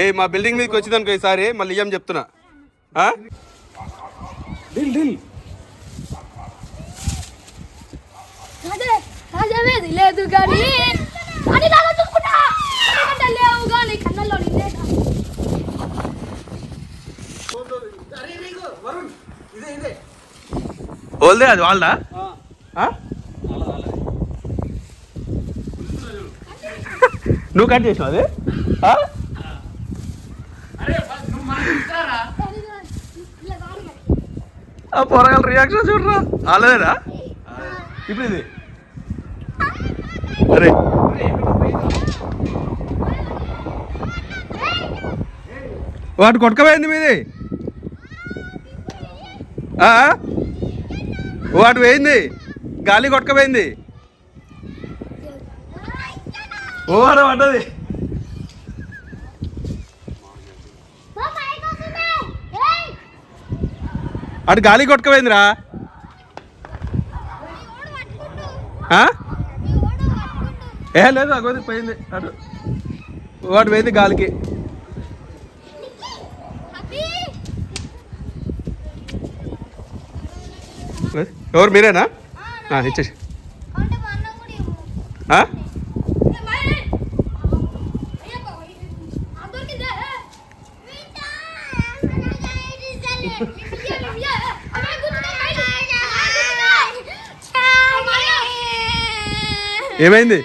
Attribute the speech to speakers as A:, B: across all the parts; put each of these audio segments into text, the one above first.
A: ఏ మా బిల్డింగ్ మీదకి వచ్చిందనుకో ఈసారి మళ్ళీ ఇయ్యం చెప్తున్నా.
B: లేదు కానీ లేవు కానీ కన్నల్లో
A: ఓల్దే అది వాళ్ళదా? నువ్వు కట్ చేసినావు అది? పొరగల రియాక్షన్ చూడరా అలాదేనా ఇప్పుడు ఇది? అరే వాటి కొట్టుకపోయింది మీది, వాటి పోయింది, గాలి కొట్టుకపోయింది. ఓర పడ్డది. అటు గాలి కొట్టుకపోయిందిరా. ఏ లేదు అగోది పోయింది, అటు వాటి పోయింది గాలికి. ఎవరు మీరేనా? ఇచ్చేసి ఏమైంది?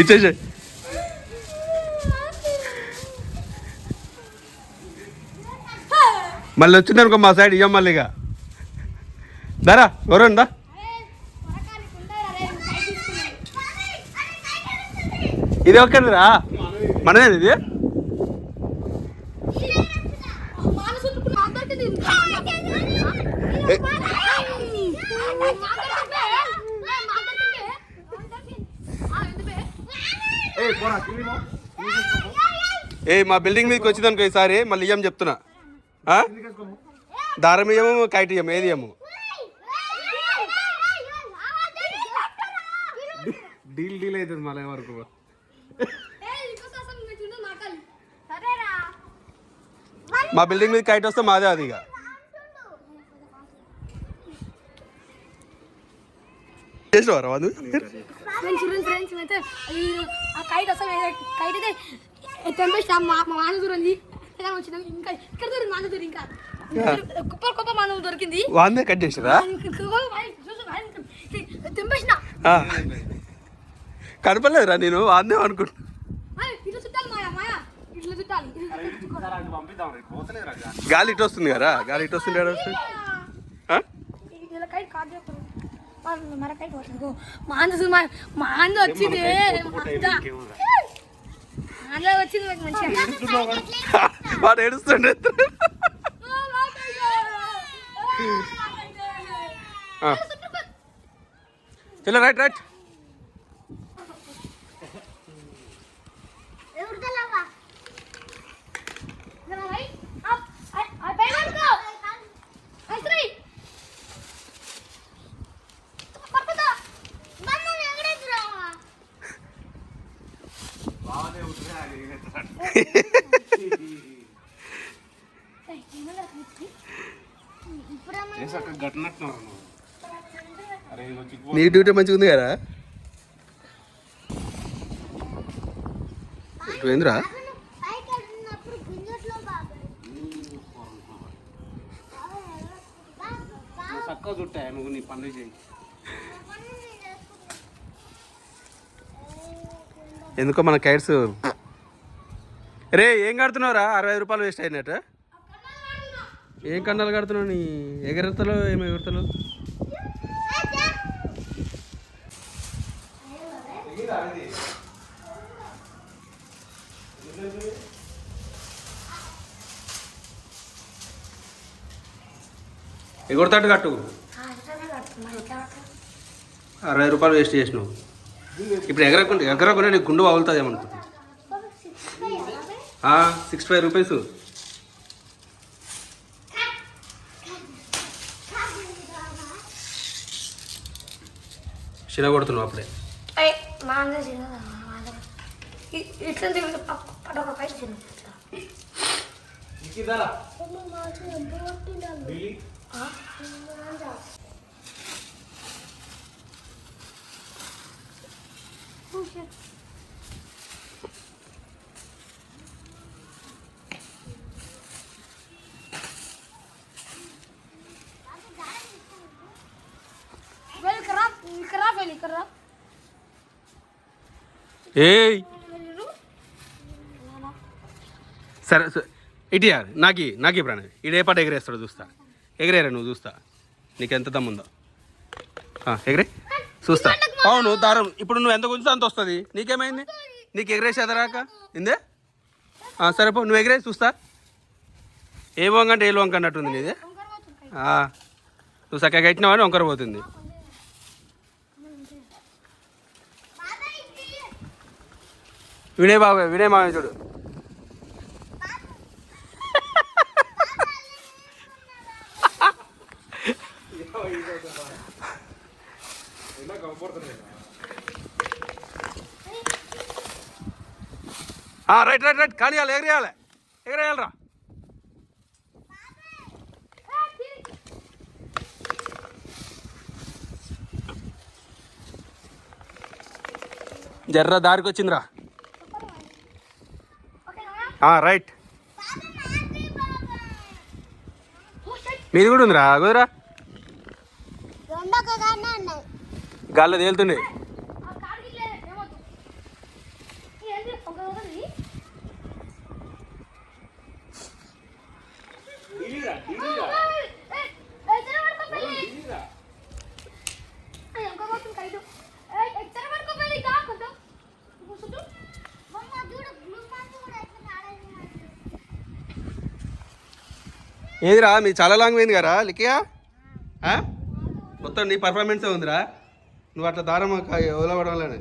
A: ఇచ్చేసి మళ్ళీ వచ్చిందనుకో మా సైడ్ ఇయ్యం మళ్ళీ. ఇక దారా ఎవరండి ఇది ఒక్కడిరా మనదేది ఇది? ఏ మా బిల్డింగ్ మీదకి వచ్చిందనుకో ఈసారి మళ్ళీ ఇయ్యం చెప్తున్నా. దారం ఇయ్యము, కైట్ ఇయ్యము, ఏది ఇయ్యము. డీల్ అవుతుంది మళ్ళీ వరకు. మా బిల్డింగ్ మీద కైట్ వస్తే మాదే అది. ఇక చేసేవారా వాళ్ళు?
B: దొరికింది
A: వాందే కట్ చేసిరా? కనపడలేదురా నేను వాందే అనుకుంటా. గాలి ఇటు వస్తుంది కదా, గాలి ఇటు వస్తుంది కదా.
B: వచ్చింది
A: వాడు ఏడుస్తుండే. చలో రైట్ రైట్. నీ డ్యూటీ మంచిగా ఉంది కదా. ఏంద్రా చక్కగా చుట్టాయి నువ్వు నీ పనులు చేయి. ఎందుకో మన కైట్స్ రే ఏం కడుతున్నావురా? 60 రూపాయలు వేస్ట్ అయినట్టు. ఏం కన్నాలు కడుతున్నావు? నీ ఎగరతలో ఏమో ఎగురతలు. ఎగురుతాడు కట్టు. 60 రూపాయలు వేస్ట్ చేసినావు. ఇప్పుడు ఎగరకుండా నీకు గుండు పగులుతుంది ఏమనుకుంటున్నావు? 65 రూపీస్. చిన్న కొడుతున్నావు అప్పుడే. ఏయ్ సరే ఇటు నాకి ప్రాణం ఇటు ఏ పాట ఎగరేస్తాడు చూస్తా. ఎగరేరా నువ్వు చూస్తా నీకు ఎంత దమ్ముందో. ఎగరే చూస్తా. అవును దారం ఇప్పుడు నువ్వు ఎంత గుంజుతా అంత వస్తుంది. నీకేమైంది? నీకు ఎగరేసేదా రాక ఇందే? సరే పో నువ్వు ఎగరే చూస్తా. ఏ వంకంటే ఏ వంక అన్నట్టుంది నీది. నువ్వు చక్కగా కట్టినావని వంకర పోతుంది. వినయ్ మామయ్య చూడు. రైట్ కానీ ఎగరేయాలరా. జర్ర దారికి వచ్చిందిరా. రైట్ మీది కూడా ఉందిరా. కుదరా గాల్లో తేలుతుండే. ఏదిరా మీ చాలా లాంగ్ పోయింది కదా లిక్కయా. మొత్తం నీ పర్ఫార్మెన్సే ఉందిరా. నువ్వు అట్లా దారం వదలవడంలోనే.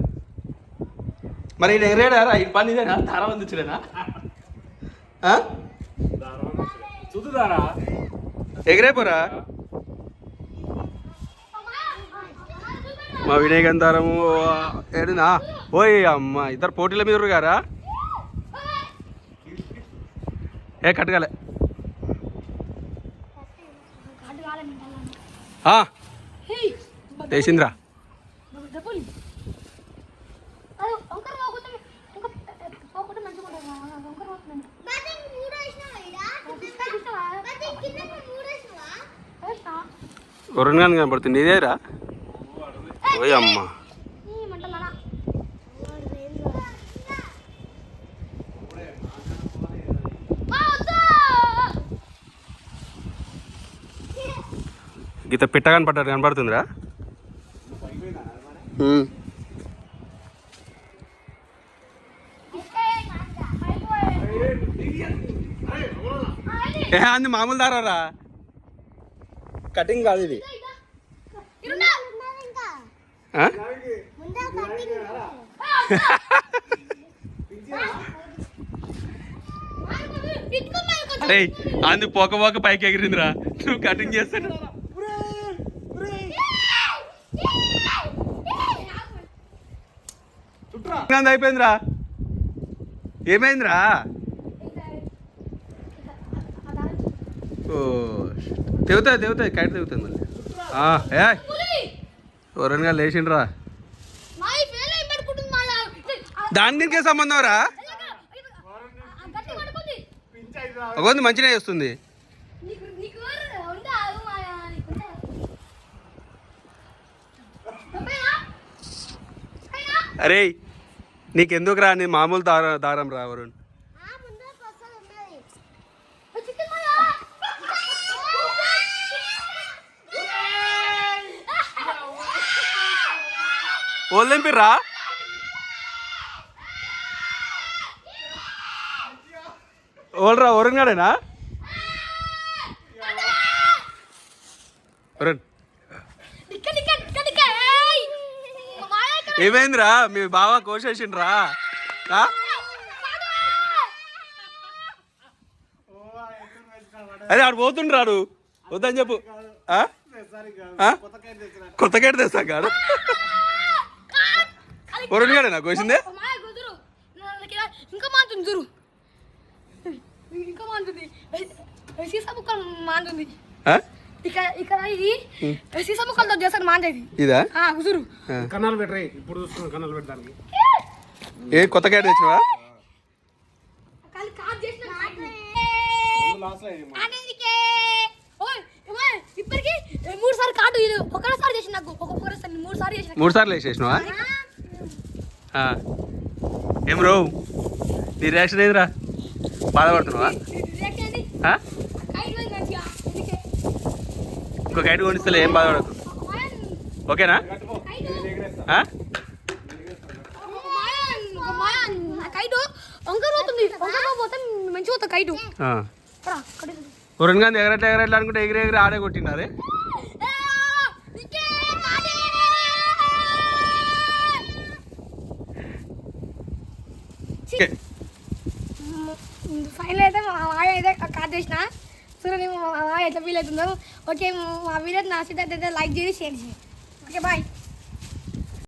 A: మరి ఈయన ఎగరేడారా? ఈ పని ఇదేనా? దారం అందించలేనా? ఎగరేపోరా. మా వినయ్ గంధారము ఏడునా. ఓయ్ అమ్మ ఇద్దరు పోటీల మీద గారా. కట్టగాలే. వేసిందిరా. వరుణ్ కనబడుతుంది ఇదేరా. ఓయ్ అమ్మ గీత పిట్ట కనపడుతుందిరా. అంది మామూలు దారారా. కటింగ్ కాదు ఇది. అరే అంది పోక పైకి ఎగిరిందిరా. నువ్వు కటింగ్ చేస్తాను. అయిపోయిందిరా. ఏమైందిరా? ఓ తెగుతాయి కైట్ తెగుతుంది మళ్ళీ. ఎవరన్నా లేచిండ్రా. దాని దీనికే సంబంధం రా. ఒక మంచిగా చేస్తుంది. అరే నీకెందుకు రా? నీ మామూలు దారం రా వరుణ్. ఓల్దెంపిర్రా. ఓల్రా వరుణ్ గాడేనా? వరుణ్ ఏమైందిరా? మీ బావ కోసేసిండ్రా. అదే ఆడు పోతుండ్రాడు వద్దని చెప్పు ఆ? ఆ? కొత్త కేట తెస్తా కాడు పొరుడు కాడే నాకు వచ్చిందే
B: మాయ కుదురు ఇంకా మాంటుంది చూరు ఇంకా మాంటుంది సీసా ముక్కలు మాంటుంది
A: ఆ?
B: ఇక్కడ ఇది సీసా ముక్కలతో చేస్తాను మాంటది
A: ఇదా
B: కుదురు
C: కన్నాలు పెట్టరాయి ఇప్పుడు చూస్తున్నాం కన్నాలు పెట్టడానికి
A: ఏ కొత్త కేట తెచ్చినవా
B: ఇప్పటికి 3 సార్లు కార్డు ఒకసారి చేసి నాకు ఒక్కొక్కసారి 3 సార్లు చేసిన
A: 3 సార్లు వేసేసినవా ఏం రో నీ రియాక్షన్ ఏదిరా బాధపడుతున్నావా ఆ? ఇంకో గైడ్ కొనిస్తలే ఏం బాధపడకు ఓకేనా ఆ?
B: కైటు వంకర పోతుంది వంకర పోతే మంచిగా పోతుంది కైటు
A: ఆ. వరుణ్ గాంధీ ఎగరట్లా అనుకుంటే ఎగిరి ఆడే కొట్టినారే
B: ఫైనల్ అయితే మా మాయ అయితే కార్డు చేసిన చూడండి మా మాయ ఎట్లా ఫీల్ అవుతుందో ఓకే మా వీడియో నచ్చితే లైక్ చేసి షేర్ చేయండి ఓకే బాయ్